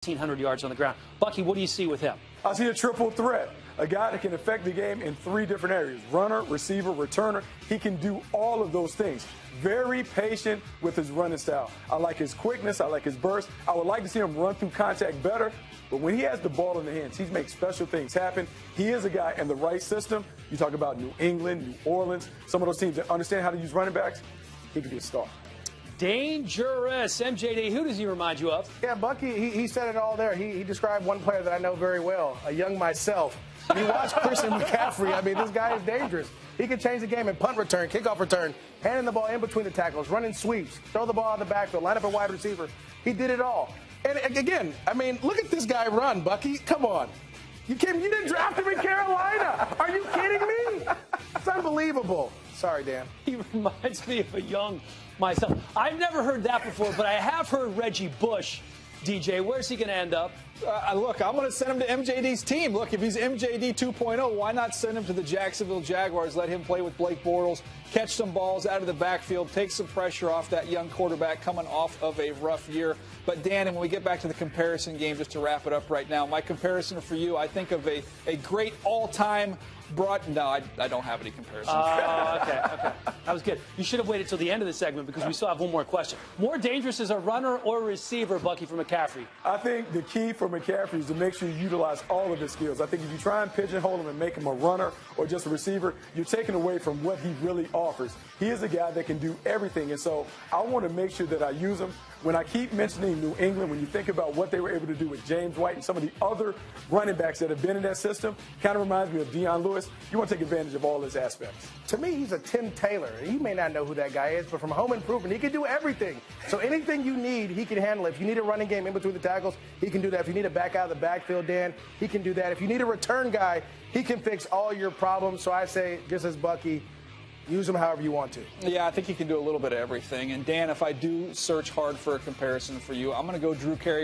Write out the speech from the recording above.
1,500 yards on the ground. Bucky, what do you see with him? I see a triple threat, a guy that can affect the game in 3 different areas: runner, receiver, returner. He can do all of those things. Very patient with his running style. I like his quickness. I like his burst. I would like to see him run through contact better. But when he has the ball in the hands, he makes special things happen. He is a guy in the right system. You talk about New England, New Orleans, some of those teams that understand how to use running backs. He could be a star. Dangerous. MJD, who does he remind you of? Yeah, Bucky, he said it all there. He described one player that I know very well, a young myself. You watch Christian McCaffrey, I mean, this guy is dangerous. He can change the game in punt return, kickoff return, handing the ball in between the tackles, running sweeps, throw the ball out of the backfield, line up a wide receiver. He did it all. And again, I mean, look at this guy run, Bucky. Come on. You didn't draft him in Carolina. Are you kidding me? It's unbelievable. Sorry, Dan. He reminds me of a young myself. I've never heard that before, but I have heard Reggie Bush. DJ, where's he going to end up? Look, I'm going to send him to MJD's team. Look, if he's MJD 2.0, why not send him to the Jacksonville Jaguars, let him play with Blake Bortles, catch some balls out of the backfield, take some pressure off that young quarterback coming off of a rough year. But, Dan, and when we get back to the comparison game, just to wrap it up right now, my comparison for you, I think of a great all-time no, I don't have any comparisons. Okay. That was good. You should have waited till the end of the segment because we still have one more question. More dangerous as a runner or a receiver, Bucky, for McCaffrey? I think the key for McCaffrey is to make sure you utilize all of his skills. I think if you try and pigeonhole him and make him a runner or just a receiver, you're taking away from what he really offers. He is a guy that can do everything, and so I want to make sure that I use him. When I keep mentioning New England, when you think about what they were able to do with James White and some of the other running backs that have been in that system, kind of reminds me of Deion Lewis. You want to take advantage of all his aspects. To me, he's a Tim Taylor. You may not know who that guy is, but from Home Improvement, he can do everything. So anything you need, he can handle it. If you need a running game in between the tackles, he can do that. If you need a back out of the backfield, Dan, he can do that. If you need a return guy, he can fix all your problems. So I say, just as Bucky, use him however you want to. Yeah, I think he can do a little bit of everything. And, Dan, if I do search hard for a comparison for you, I'm going to go Drew Carey.